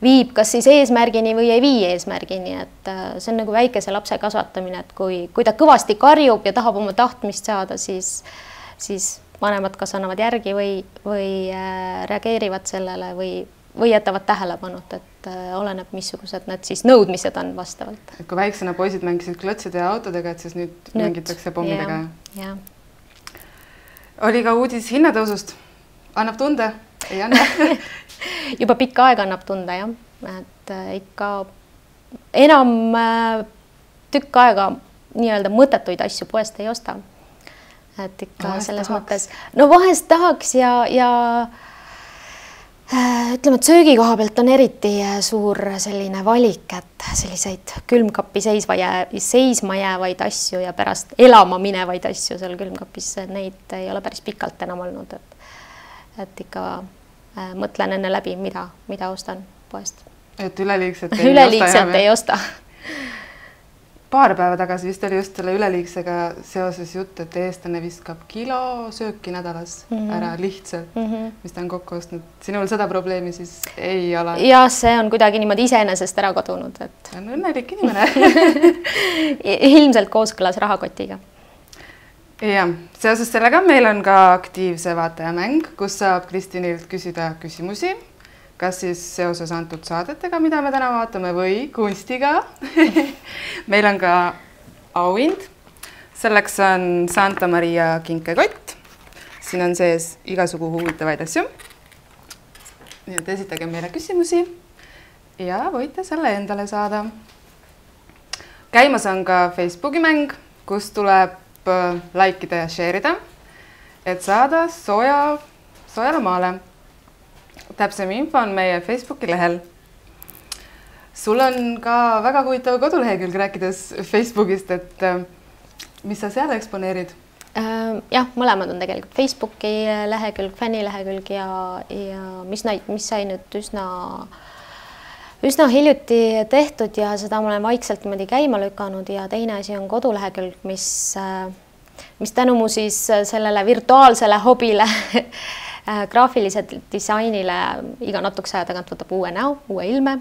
viib kas siis eesmärgini või ei vii eesmärgini, et see on nagu väikese lapse kasvatamine, et kui ta kõvasti karjub ja tahab oma tahtmist saada, siis vanemad kas annavad järgi või reageerivad sellele või jätavad tähelepanut, et oleneb, missugused need siis nõudmised on vastavalt. Et kui väiksena poisid mängisid klõtside ja autodega, et siis nüüd mängitakse pommidega. Ja. Oli ka uudis hinnatõusust. Annab tunde? Ei anna? Juba pikka aega annab tunda, jah. Et ikka enam tükk aega nii-öelda mõttetuid asju poest ei osta. Et ikka vahest selles mõttes... No vahest tahaks ja ütleme, et söögi koha pealt on eriti suur selline valik, et selliseid külmkappi seisma jäävaid asju ja pärast elama minevaid asju seal külmkapis, neid ei ole päris pikalt enam olnud, et ikka mõtlen enne läbi, mida ostan poest. Et üleliigselt ei osta. Paar päeva tagasi vist oli just selle üleliigsega seoses jutt, et eestlane viskab kilo sööki nädalas ära lihtsalt, mis ta on kokku ostnud. Sinul seda probleemi siis ei ole? Ja see on kuidagi niimoodi iseenesest ära kodunud. Et... On õnnelik inimene. Ilmselt kooskõlas rahakotiga. Ja, seoses sellega meil on ka aktiivse vaataja mäng, kus saab Kristinilt küsida küsimusi. Kas siis seoses antud saadetega, mida me täna vaatame, või kunstiga. Meil on ka auhind. Selleks on Santa Maria kinkekott. Siin on sees igasugu huvitavaid asju. Nii et esitage meile küsimusi ja võite selle endale saada. Käimas on ka Facebooki mäng, kus tuleb likeida ja share'ida, et saada soojale maale. Täpsem info on meie Facebooki lehel. Sul on ka väga huvitav kodulehekülg rääkides Facebookist, et mis sa seal eksponeerid? Jah, mõlemad on tegelikult Facebooki lehekülg, fännilehekülg ja mis sai nüüd üsna hiljuti tehtud ja seda ma olen vaikselt niimoodi käima lükanud ja teine asi on kodulehekülg, mis tänu mu siis sellele virtuaalsele hobile graafilise disainile iga natukese aja tagant võtab uue näo, uue ilme.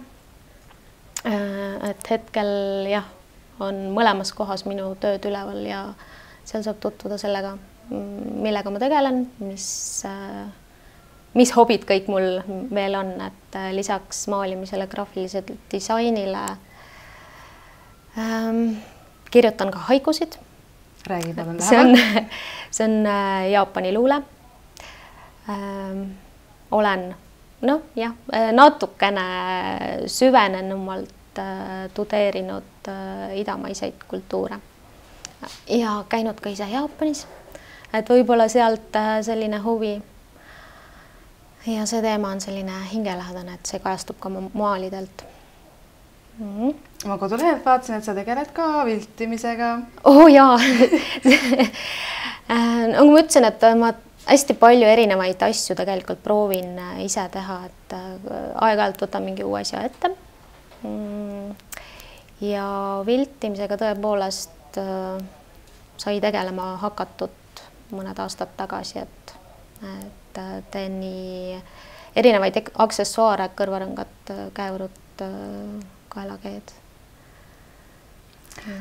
Et hetkel jah, on mõlemas kohas minu tööd üleval ja seal saab tutvuda sellega, millega ma tegelen, mis hobid kõik mul veel on, et lisaks maalimisele, graafilise disainile kirjutan ka haikusid. Räägi palun lähemalt. See on Jaapani luule. Olen natukene süvenenumalt tudeerinud idamaiseid kultuure ja käinud ka ise Jaapanis, et võib-olla sealt selline huvi ja see teema on selline hingelähedane, et see kajastub ka maalidelt. Ma kodulehelt vaatasin, et sa tegeled ka viltimisega. Jaa. Nagu ma ütlesin, et ma hästi palju erinevaid asju tegelikult proovin ise teha, et aeg-ajalt võtan mingi uue asja ette. Ja viltimisega tõepoolest sai tegelema hakatud mõned aastad tagasi, et teen nii erinevaid aksessuaare, kõrvarõngad, käeurud, kaelakeed.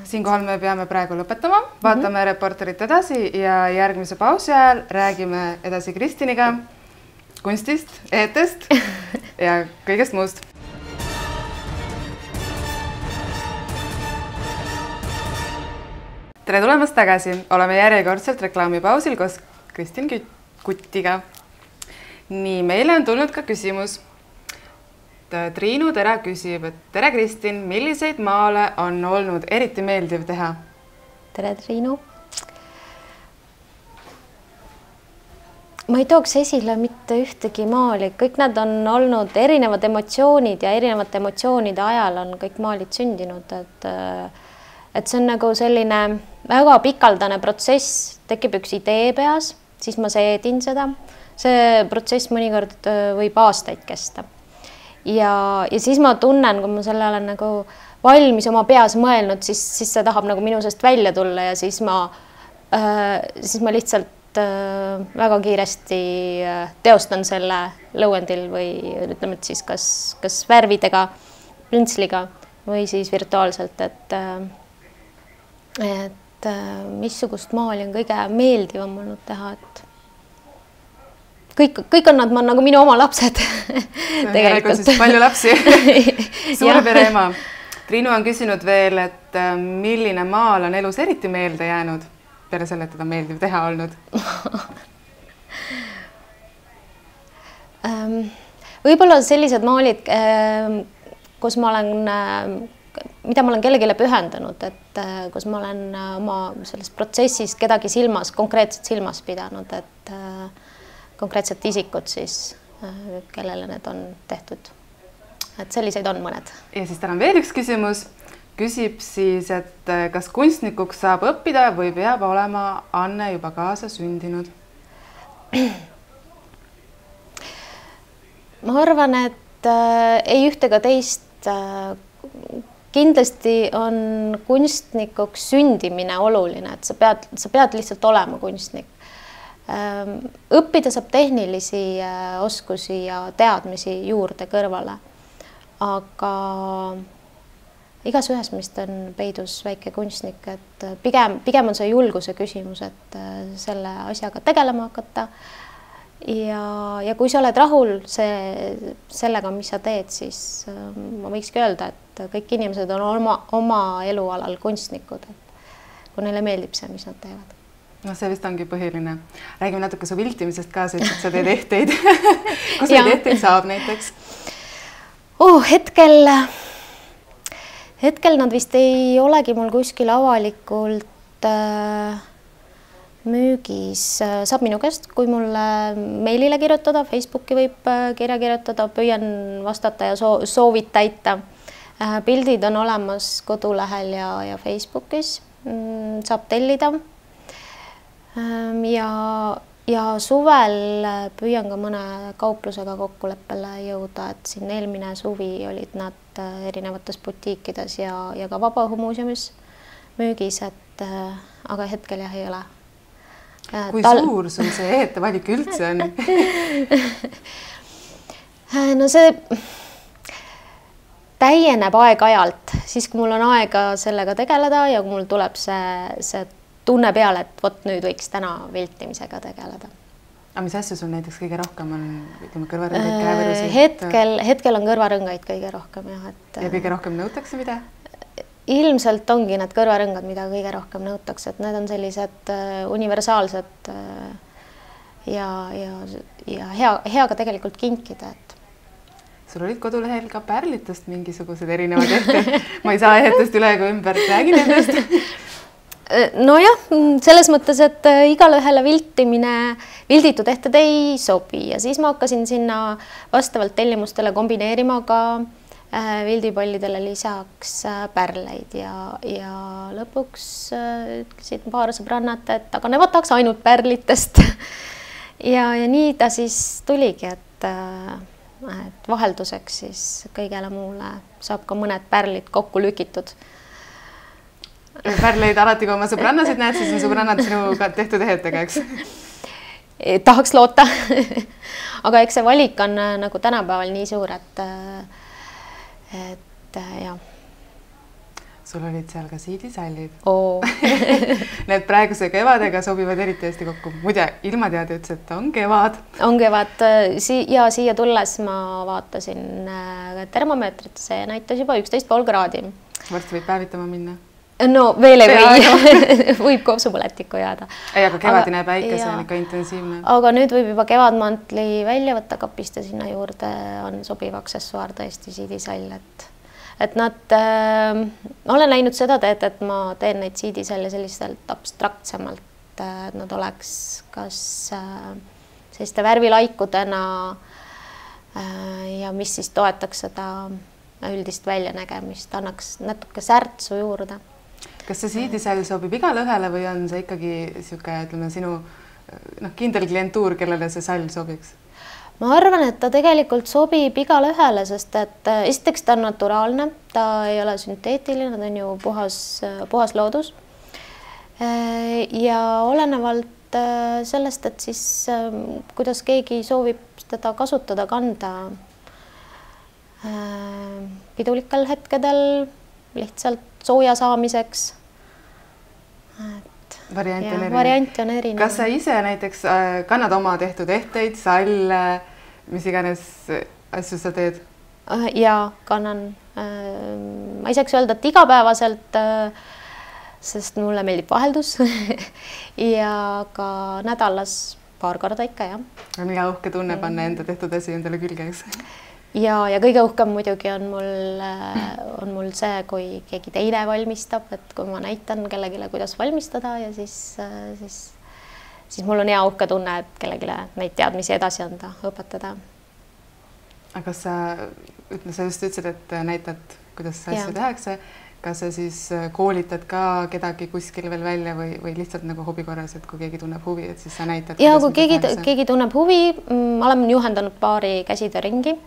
Siinkohal me peame praegu lõpetama, vaatame reporterit edasi ja järgmise pausi ajal räägime edasi Kristiniga kunstist, eetest ja kõigest muust. Tere tulemast tagasi, oleme järjekordselt reklaamipausil koos Kristin Kuttiga. Nii, meile on tulnud ka küsimus. Triinu Tera küsib, et tere Kristin, milliseid maale on olnud eriti meeldiv teha? Tere Triinu. Ma ei tooks esile mitte ühtegi maali, kõik nad on olnud erinevad emotsioonid ja erinevate emotsioonide ajal on kõik maalid sündinud, et see on nagu selline väga pikaldane protsess, tekib üks idee peas, siis ma seedin seda. See protsess mõnikord võib aastaid kesta. Ja siis ma tunnen, kui ma selle olen nagu valmis oma peas mõelnud, siis see tahab nagu minu seest välja tulla ja siis ma lihtsalt väga kiiresti teostan selle lõuendil või ütleme, et siis kas värvidega, pintsliga või siis virtuaalselt, et missugust maali on kõige meeldivam olnud teha, et kõik on nad nagu minu oma lapsed tegelikult. Siis palju lapsi. Suure pere ema. Triinu on küsinud veel, et milline maal on elus eriti meelde jäänud peale selle, et teda meeldiv teha olnud? Võib-olla sellised maalid, kus ma olen, mida ma olen kellegile pühendanud, et kus ma olen oma selles protsessis kedagi konkreetselt silmas pidanud, et konkreetset isikut siis, kellele need on tehtud. Et selliseid on mõned. Ja siis täna on veel üks küsimus. Küsib siis, et kas kunstnikuks saab õppida või peab olema Anne juba kaasa sündinud? Ma arvan, et ei ühte ega teist. Kindlasti on kunstnikuks sündimine oluline, et sa pead lihtsalt olema kunstnik. Õppida saab tehnilisi oskusi ja teadmisi juurde kõrvale. Aga igas ühes meist on peidus väike kunstnik, et pigem on see julguse küsimus, et selle asjaga tegelema hakata. Ja kui sa oled rahul sellega, mis sa teed, siis ma võikski öelda, et kõik inimesed on oma elualal kunstnikud. Kui neile meeldib see, mis nad teevad. No see vist ongi põhiline. Räägime natuke su viltimisest ka, et sa teed ehteid. Kus neid ehteid saab näiteks? Hetkel nad vist ei olegi mul kuskil avalikult müügis. Saab minu käest, kui mulle meilile kirjutada, Facebooki võib kirja kirjutada, püüan vastata ja soovid täita. Pildid on olemas kodulehel ja Facebookis, saab tellida. Ja suvel püüan ka mõne kauplusega kokkuleppele jõuda, et siin eelmine suvi olid nad erinevates butiikides ja ka Vabaõhumuuseumis müügis, aga hetkel jah ei ole. Kui suur sul see ehete valik üldse on? No see täieneb aeg-ajalt, siis kui mul on aega sellega tegeleda ja kui mul tuleb see tunne peale, et võt nüüd võiks täna viltimisega tegeleda. Aga mis asja sul näiteks kõige rohkem on? Ütleme, kõrvarõngaid, käeverusid? Hetkel on kõrvarõngaid kõige rohkem. Ja kõige rohkem nõutakse mida? Ilmselt ongi need kõrvarõngad, mida kõige rohkem nõutakse, et need on sellised universaalsed ja hea ka tegelikult kinkida. Sul olid kodulehel ka pärlitest mingisugused erinevad ehted. Ma ei saa ehetest üle ega ümber. Räägi nendest. Nojah, selles mõttes, et igale ühele vilditud ehted ei sobi ja siis ma hakkasin sinna vastavalt tellimustele kombineerima ka vildipallidele lisaks pärleid ja lõpuks ütlesid paar sõbrannat, et aga nemad tahaks ainult pärlitest. Ja nii ta siis tuligi, et vahelduseks siis kõigele muule saab ka mõned pärlid kokku lükitud. Pärleid alati, kui oma sõbrannasid näed, siis on sõbrannad sinuga tehtud ehetega, eks? Tahaks loota. Aga eks see valik on nagu tänapäeval nii suur, et jah. Sul olid seal ka siidisallid. Need praeguse kevadega sobivad eriti hästi kokku. Muide, ilmateade ütles, et on kevad. On kevad. Ja siia tulles ma vaatasin termomeetrit. See näitas juba 11,5 kraadi. Varsti võib päevitama minna. No veel ei või, võib kopsupõletikku jääda. Ei, aga kevadine päike, see on ikka intensiivne. Aga nüüd võib juba kevadmantli välja võtta kapist ja sinna juurde on sobiv aksessuaar tõesti siidisall. Et nad, olen näinud seda teed, et ma teen neid siidisalle sellistelt abstraktsemalt, et nad oleks kas selliste värvilaikudena ja mis siis toetaks seda üldist väljanägemist, annaks natuke särtsu juurde. Kas see siidisall sobib igale ühele või on see ikkagi ütleme, sinu kindel klientuur, kellele see sall sobiks? Ma arvan, et ta tegelikult sobib igale ühele, sest et esiteks ta on naturaalne, ta ei ole sünteetiline, ta on ju puhas loodus. Ja olenevalt sellest, et siis kuidas keegi soovib teda kasutada, kanda pidulikel hetkedel lihtsalt sooja saamiseks. Variante on erinev. Kas sa ise näiteks kannad oma tehtud ehteid, salle, mis iganes asju sa teed? Ja kannan. Ma ei saaks öelda, et igapäevaselt, sest mulle meeldib vaheldus ja ka nädalas paar korda ikka, jah. On hea uhke tunne panna enda tehtud asi endale külge, eks? Ja kõige uhkem muidugi on mul see, kui keegi teine valmistab, et kui ma näitan kellegile, kuidas valmistada ja siis mul on hea uhke tunne, et kellegile neid teadmisi edasi anda, õpetada. Aga kas sa just ütlesid, et näitad, kuidas asju tehakse, kas sa siis koolitad ka kedagi kuskil veel välja või lihtsalt nagu hobi korras, et kui keegi tunneb huvi, et siis sa näitad? Ja kui keegi tunneb huvi, ma olen juhendanud paari käsitööringi.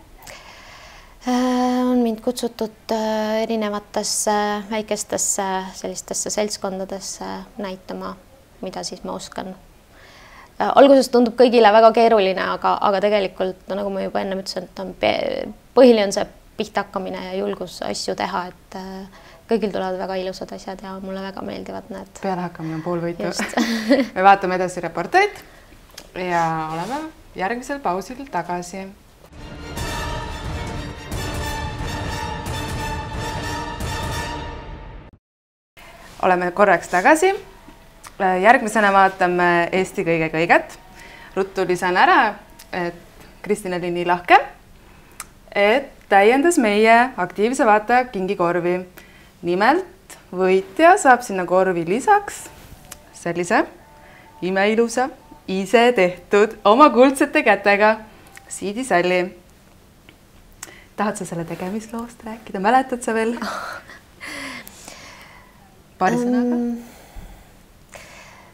On mind kutsutud erinevatesse väikestesse sellistesse seltskondadesse näitama, mida siis ma oskan. Alguses tundub kõigile väga keeruline, aga tegelikult, nagu ma juba enne ütlesin, et põhiline on see pihta hakkamine ja julgus asju teha, et kõigil tulevad väga ilusad asjad ja mulle väga meeldivad need. Peale hakkamine on pool võitu. Me vaatame edasi reporteid ja oleme järgmisel pausil tagasi. Oleme korraks tagasi. Järgmisena vaatame Eesti kõige kõiget. Ruttu lisan ära, et Kristin oli nii lahke, et täiendas meie aktiivse vaataja kingikorvi. Nimelt võitja saab sinna korvi lisaks sellise imeilusa, ise tehtud oma kuldsete kätega siidisalli. Tahad sa selle tegemisloost rääkida? Mäletad sa veel? Paari sõnaga?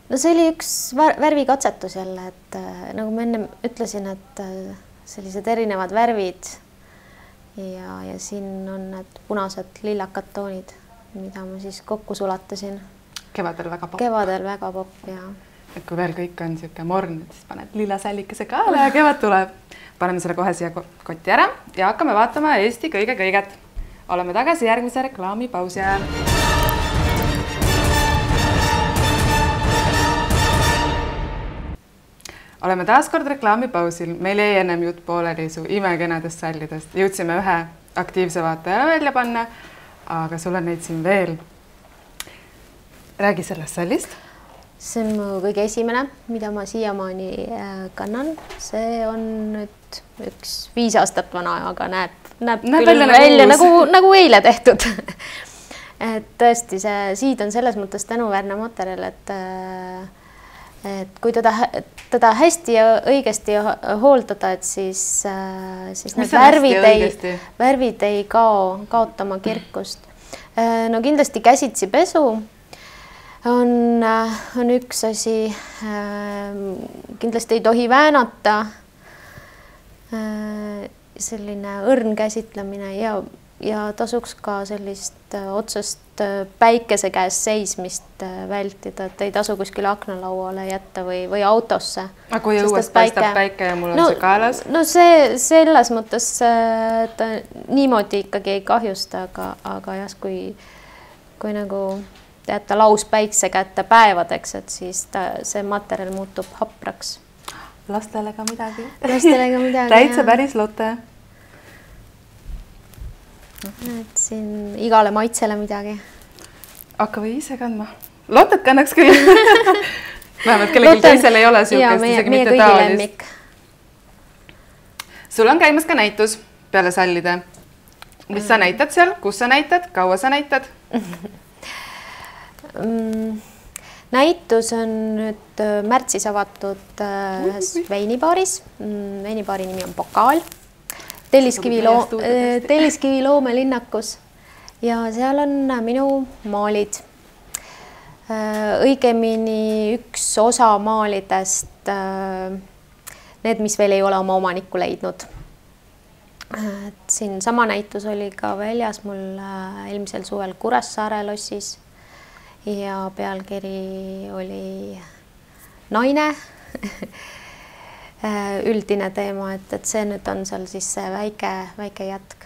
No see oli üks värvikatsetus jälle, et nagu ma enne ütlesin, et sellised erinevad värvid ja siin on need punased lillakad toonid, mida ma siis kokku sulatasin. Kevadel väga popp. Kevadel väga popp, jah. Et kui veel kõik on siuke morn, siis paned lilla sällikese kaela ja kevad tuleb. Paneme selle kohe siia kotti ära ja hakkame vaatama Eesti kõige kõiget. Oleme tagasi järgmise reklaamipausi ajal. Oleme taas kord reklaamipausil. Meil jäi ennem jutt pooleli su imekenadest sallidest. Jõudsime ühe aktiivse vaataja välja panna, aga sul on neid siin veel. Räägi sellest sallist. See on mu kõige esimene, mida ma siiamaani kannan. See on nüüd 5 aastat vana, aga näeb küll välja nagu eile tehtud. Et tõesti, see siid on selles mõttes tänuväärne materjal, et kui teda hästi ja õigesti hooldada, et siis need värvid ei kaotama kirkust. No kindlasti käsitsi pesu on üks asi. Kindlasti ei tohi väänata. Selline õrn käsitlemine ja tasuks ka sellist otsest päikese käes seismist vältida, et ei tasu kuskil aknalauale jätta või autosse. Aga kui õues paistab päike ja mul on see kaelas? No see selles mõttes ta niimoodi ikkagi ei kahjusta, aga jah, kui nagu jätta laus päikse kätte päevadeks, et siis see materjal muutub hapraks. Lastele ka midagi. Täitsa päris lotte. Et siin igale maitsele midagi. Hakka või ise kandma. Lotet kannaks küll. Vähemalt kellegi teisel ei ole siukest, isegi mitte taolist. Sul on käimas ka näitus peale sallide. Mis sa näitad seal? Kus sa näitad? Kaua sa näitad? Näitus on nüüd märtsis avatud ühes veinibaaris. Veinibaari nimi on Pokaal. Telliskivi loomelinnakus ja seal on minu maalid. Õigemini üks osa maalidest, need, mis veel ei ole oma omanikku leidnud. Siin sama näitus oli ka väljas mul eelmisel suvel Kuressaare lossis ja pealkiri oli naine üldine teema, et see nüüd on seal siis see väike jätk.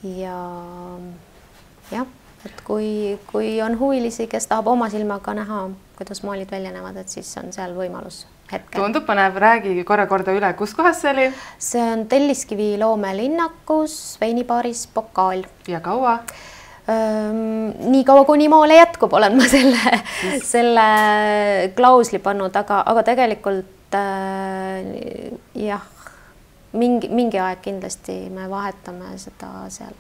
Ja jah, et kui on huvilisi, kes tahab oma silmaga näha, kuidas maalid välja näevad, et siis on seal võimalus hetkel. Tundub põnev, räägi korda üle, kus kohas see oli? See on Telliskivi loomelinnakus, veinibaaris Pokaal. Ja kaua? Nii kaua, kuni maale jätkub, olen ma selle klausli pannud, aga tegelikult jah, mingi aeg kindlasti me vahetame seda seal.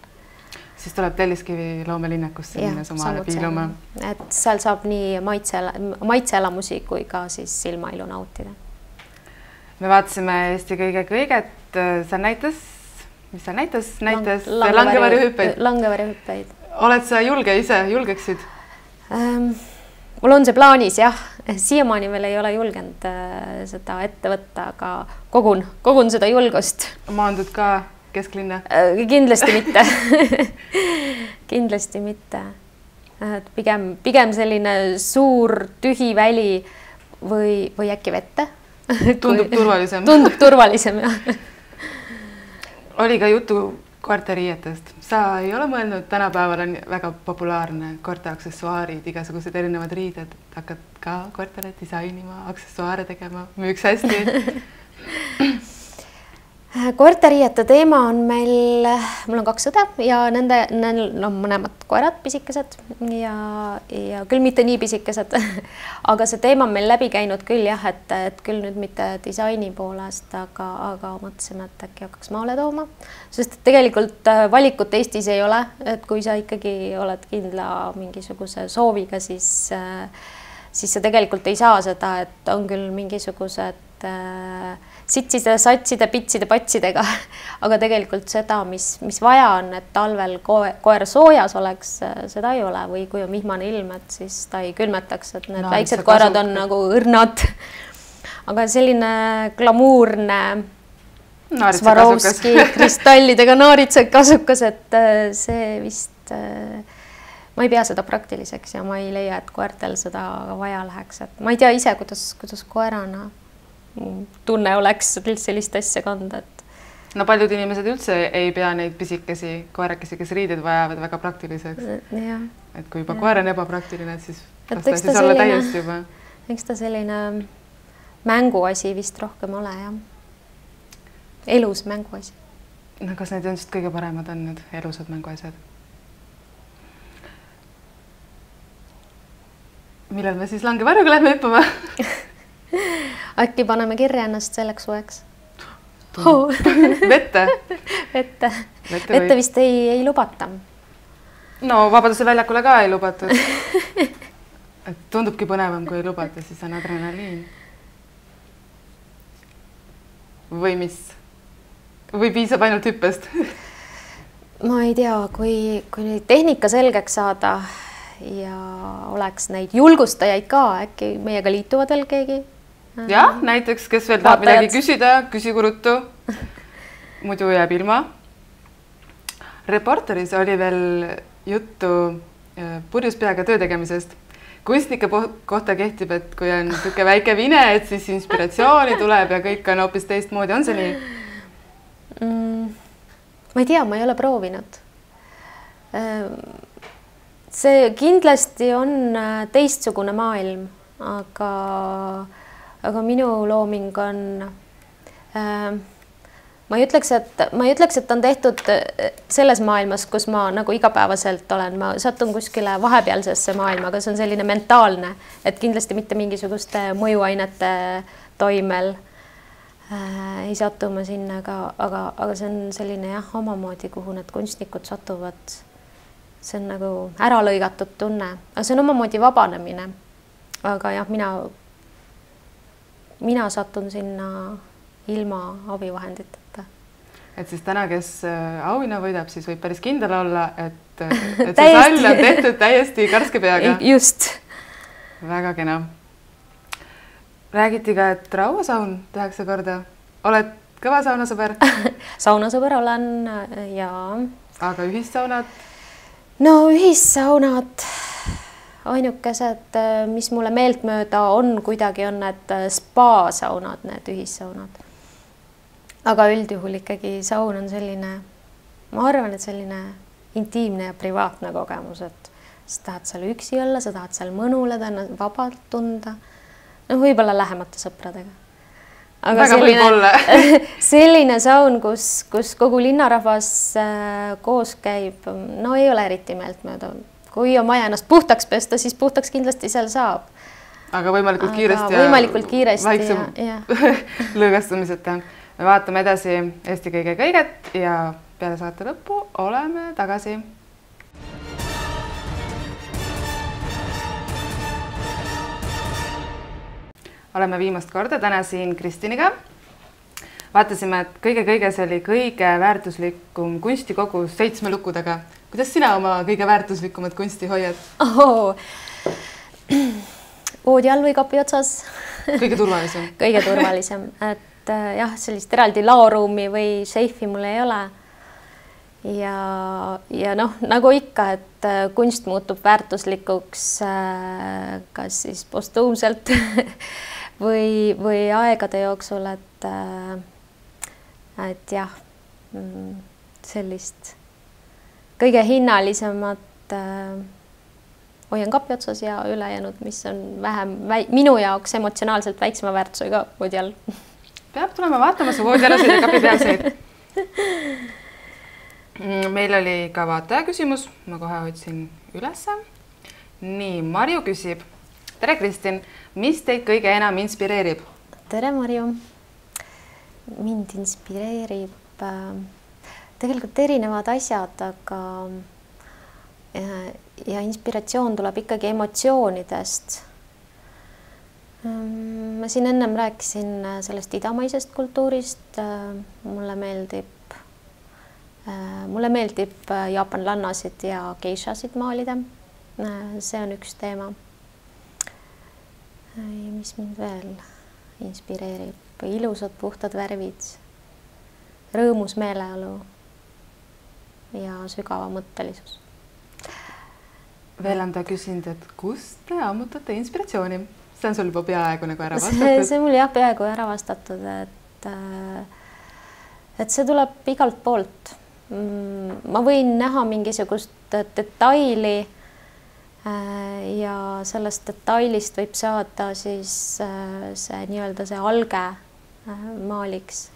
Siis tuleb Telliskivi loomelinnakusse minna sumale piiluma. Et seal saab nii maitseelamusi kui ka siis silmailu nautida. Me vaatasime Eesti kõiget, sa näitas, mis sa näitas langevarjuhüppeid. Langevarjuhüppeid. Oled sa julge ise, julgeksid? Mul on see plaanis, jah. Siiamaani veel ei ole julgenud seda ette võtta, aga kogun seda julgust. Maandud ka kesklinna? Kindlasti mitte. Kindlasti mitte. Pigem selline suur tühi väli või äkki vette. Tundub turvalisem. Tundub turvalisem, jah. Oli ka jutu koerteriietest. Sa ei ole mõelnud, tänapäeval on väga populaarne koerteaksessuaarid, igasugused erinevad riided. Hakkad ka koertele disainima, aksessuaare tegema, müüks hästi. Koerteriiete teema on mul on 2 õde ja nendel on mõlemad koerad pisikesed ja küll mitte nii pisikesed, aga see teema on meil läbi käinud küll jah, et küll nüüd mitte disaini poolest, aga mõtlesime, et äkki hakkaks maale tooma, sest tegelikult valikut Eestis ei ole, et kui sa ikkagi oled kindla mingisuguse sooviga, siis sa tegelikult ei saa seda, et on küll mingisugused sitside, satside, pitside, patsidega, aga tegelikult seda, mis vaja on, et talvel koer soojas oleks, seda ei ole või kui on vihmane ilm, et siis ta ei külmetaks, et need väiksed koerad on nagu õrnad. Aga selline glamuurne Swarovski kristallidega naaritsakasukas, et see vist, ma ei pea seda praktiliseks ja ma ei leia, et koertel seda vaja läheks, et ma ei tea ise, kuidas koerana tunne oleks sellist asja kanda. No paljud inimesed üldse ei pea neid pisikesi koerakesi, kes riided vajavad väga praktiliseks. Et kui juba koer on ebapraktiline, siis kas ta olla täiesti juba? Eks ta selline mänguasi vist rohkem ole, jah. Elus mänguasi. No kas need on just kõige paremad on need elusad mänguasjad? Millal me siis langevarjuga lähme hüppama? Äkki paneme kirja ennast selleks suveks. Vette? Vette vist ei lubata. No Vabaduse väljakule ka ei lubatud. Tundubki põnevam, kui ei lubata, siis on adrenaliin. Või mis? Või piisab ainult hüppest? Ma ei tea, kui tehnika selgeks saada ja oleks neid julgustajaid ka, äkki meiega liituvad veel keegi? Jah, näiteks, kes veel tahab midagi küsida, küsigu ruttu. Muidu jääb ilma. Reporteris oli veel juttu purjus peaga töö tegemisest. Kunstnike kohta kehtib, et kui on niisugune väike vine, et siis inspiratsiooni tuleb ja kõik on hoopis teistmoodi. On see nii? Ma ei tea, ma ei ole proovinud. See kindlasti on teistsugune maailm, aga minu looming on, ma ei ütleks, et on tehtud selles maailmas, kus ma nagu igapäevaselt olen, ma satun kuskile vahepealsesse maailma, aga see on selline mentaalne, et kindlasti mitte mingisuguste mõjuainete toimel ei satu ma sinna, aga see on selline jah, omamoodi, kuhu need kunstnikud satuvad. See on nagu ära lõigatud tunne, aga see on omamoodi vabanemine. Aga jah, mina satun sinna ilma abivahenditeta. Et siis täna, kes auhinna võidab, siis võib päris kindel olla, et see sall on tehtud täiesti karske peaga. Just. Väga kena. Räägiti ka, et rauasaun tehakse korda. Oled kõva saunasõber? Saunasõber olen ja... Aga ühissaunad? No ühissaunad ainukesed, mis mulle meeltmööda on kuidagi, on need spa-saunad, need ühissaunad. Aga üldjuhul ikkagi saun on selline, ma arvan, et selline intiimne ja privaatne kogemus, et sa tahad seal üksi olla, sa tahad seal mõnuleda, vabalt tunda. No võib-olla lähemate sõpradega. Aga selline saun, kus kogu linnarahvas koos käib, no ei ole eriti meeltmööda. Kui on vaja ennast puhtaks pesta, siis puhtaks kindlasti seal saab. Aga võimalikult kiiresti vaiksem lõõgastumiseta. Me vaatame edasi Eesti kõiget ja peale saate lõppu oleme tagasi. Oleme viimast korda täna siin Kristiniga. Vaatasime, et kõige see oli kõige väärtuslikum kunstikogus 7 lukudega. Kuidas sina oma kõige väärtuslikumat kunsti hoiad? Voodi all või kapi otsas. Kõige turvalisem. Kõige turvalisem. Et jah, sellist eraldi laoruumi või seifi mul ei ole. Ja noh, nagu ikka, et kunst muutub väärtuslikuks kas siis postuumselt või aegade jooksul, et jah, sellist kõige hinnalisemat hoian kapi otsas ja ülejäänud, mis on vähem minu jaoks emotsionaalselt väiksema väärtusega voodi all. Peab tulema vaatama su voodialaseid ja kapi pealseid. Meil oli ka vaataja küsimus, ma kohe otsin ülesse. Nii, Marju küsib. Tere, Kristin, mis teid kõige enam inspireerib? Tere, Marju. Mind inspireerib tegelikult erinevad asjad, aga ja inspiratsioon tuleb ikkagi emotsioonidest. Ma siin ennem rääkisin sellest idamaisest kultuurist. Mulle meeldib jaapanlannasid ja geishasid maalida. See on üks teema. Ja mis mind veel inspireerib? Ilusad puhtad värvid, rõõmus meeleolu ja sügava mõttelisus. Veel on ta küsinud, et kust te ammutate inspiratsiooni? See on sul juba peaaegu nagu ära vastatud. See mul jah peaaegu ära vastatud, et see tuleb igalt poolt. Ma võin näha mingisugust detaili ja sellest detailist võib saada siis see nii-öelda see alge maaliks.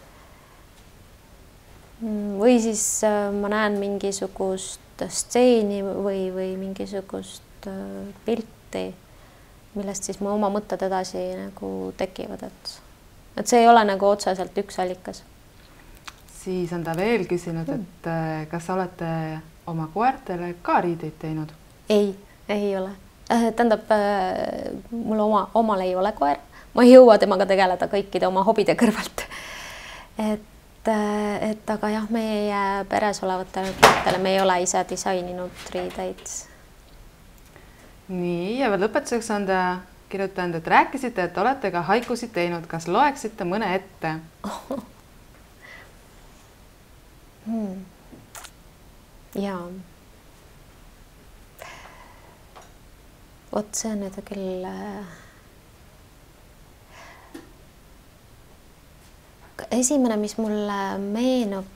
Või siis ma näen mingisugust stseeni või mingisugust pilti, millest siis mu oma mõtted edasi nagu tekivad, et see ei ole nagu otseselt üks allikas. Siis on ta veel küsinud, et kas sa olete oma koertele ka riideid teinud? Ei ole. Tähendab, mul omal ei ole koer. Ma ei jõua temaga tegeleda kõikide oma hobide kõrvalt. Et aga jah, meie peres olevatele koertele me ei ole ise disaininud riideid. Nii, ja veel lõpetuseks on ta kirjutanud, et rääkisite, et olete ka haikusid teinud. Kas loeksite mõne ette? Jaa. Vot see on nüüd küll esimene, mis mulle meenub,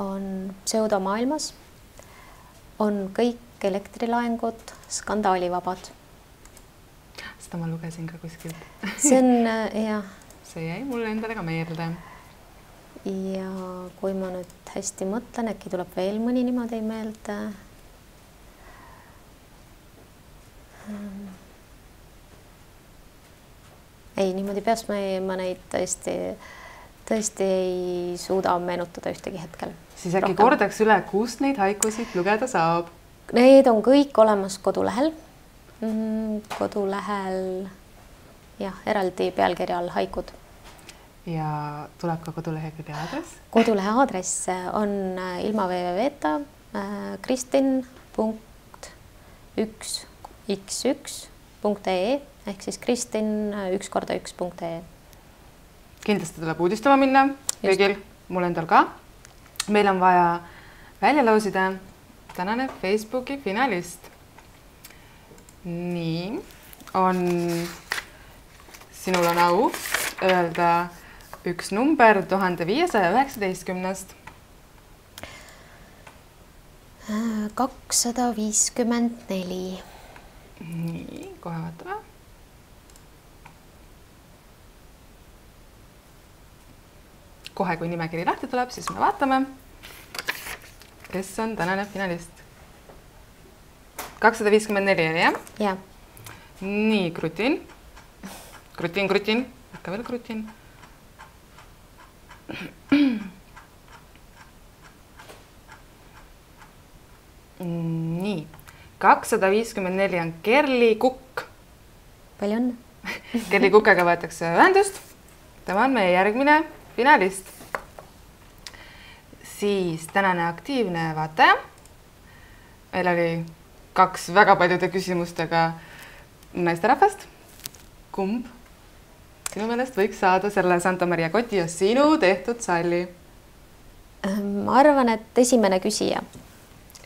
on pseudomaailmas. On kõik elektrilaengud skandaalivabad. Seda ma lugesin ka kuskilt. See on, jah. See jäi mulle endale ka meelde. Ja kui ma nüüd hästi mõtlen, äkki tuleb veel mõni niimoodi meelde. Ei, niimoodi peas ma neid tõesti ei suuda meenutada ühtegi hetkel. Siis äkki kordaks üle, kust neid haikusid lugeda saab? Need on kõik olemas kodulehel. Kodulehel, jah, eraldi pealkirja all haikud. Ja tuleb ka kodulehekülje aadress? Kodulehe aadress on ilma www-ta kristin.1x1.ee ehk siis kristin1x1.ee. Kindlasti tuleb uudistama minna kõigil, mul endal ka. Meil on vaja välja loosida tänane Facebooki finalist. Nii, sinul on au öelda üks number 1519. 254. Nii, kohe vaatame. Kohe, kui nimekiri lahti tuleb, siis me vaatame, kes on tänane finalist. 254 oli, jah? Jah. Nii, krutin. Krutin. Ikka veel krutin. Nii, 254 on Kerli Kukk. Palju õnne. Kerli Kukega võetakse ühendust. Tema on meie järgmine finalist. Siis tänane aktiivne vaataja. Meil oli 2 väga paljude küsimustega naisterahvast. Kumb sinu meelest võiks saada selle Santa Maria koti ja sinu tehtud salli? Ma arvan, et esimene küsija.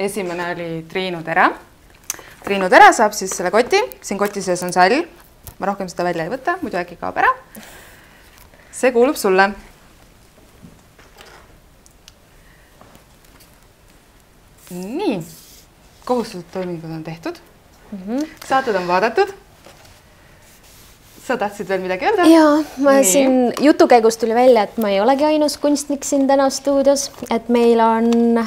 Esimene oli Triinu Tera. Triinu Tera saab siis selle koti. Siin koti sees on sall. Ma rohkem seda välja ei võta, muidu äkki kaob ära. See kuulub sulle. Nii, kohustused toimingud on tehtud. Saated on vaadatud. Sa tahtsid veel midagi öelda? Jaa, ma siin jutu käigus tuli välja, et ma ei olegi ainus kunstnik siin täna stuudios, et meil on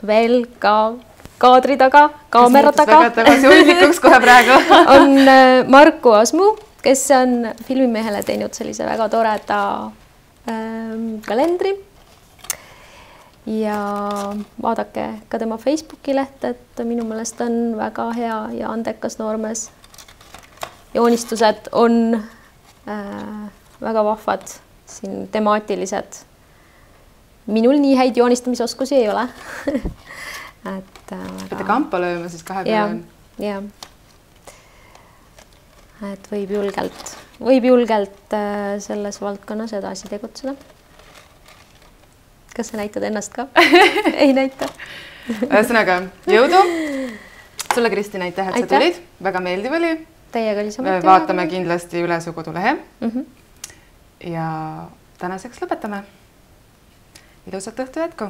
veel ka kaadri taga, kaamera taga. Väga tagasihoidlikuks kohe praegu. On Marku Asmu, kes on filmimehele teinud sellise väga toreda kalendri. Ja vaadake ka tema Facebooki leht, et minu meelest on väga hea ja andekas noormees. Joonistused on väga vahvad, siin temaatilised. Minul nii häid joonistamisoskusi ei ole. Peate kampa lööma siis 2 peale. Jah. Et võib julgelt selles valdkonnas edasi tegutseda. Kas sa näitad ennast ka? Ei näita. Ühesõnaga, jõudu. Sulle, Kristin, aitäh, et sa tulid. Väga meeldiv oli. Teiega oli samuti. Vaatame kindlasti üle su kodulehe. Ja tänaseks lõpetame. Ilusat õhtu jätku.